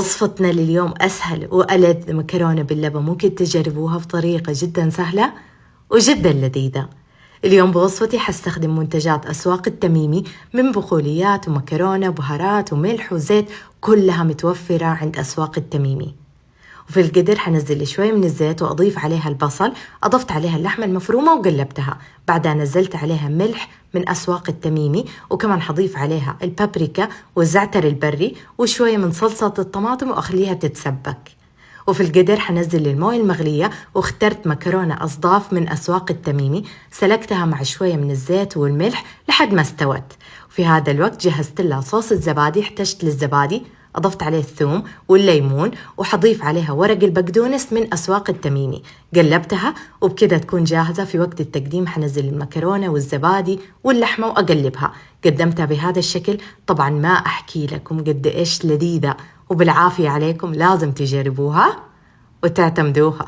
وصفتنا لليوم أسهل وألذ مكرونة باللبن، ممكن تجربوها بطريقة جدا سهلة وجدا لذيذة. اليوم بوصفتي حستخدم منتجات أسواق التميمي من بقوليات ومكرونة وبهارات وملح وزيت، كلها متوفرة عند أسواق التميمي. وفي القدر حنزل لي شوي من الزيت وأضيف عليها البصل، أضفت عليها اللحمة المفرومة وقلبتها، بعدها نزلت عليها ملح من أسواق التميمي، وكمان حضيف عليها البابريكا والزعتر البري وشوية من صلصة الطماطم وأخليها تتسبك. وفي القدر حنزل لي الموية المغلية، واخترت مكرونة أصداف من أسواق التميمي، سلقتها مع شوية من الزيت والملح لحد ما استوت. وفي هذا الوقت جهزت لها صوص الزبادي، احتجت للزبادي أضفت عليه الثوم والليمون، وحضيف عليها ورق البقدونس من أسواق التميمي، قلبتها وبكذا تكون جاهزة. في وقت التقديم حنزل المكرونة والزبادي واللحمة وأقلبها. قدمتها بهذا الشكل، طبعا ما أحكي لكم قد إيش لذيذة، وبالعافية عليكم، لازم تجربوها وتعتمدوها.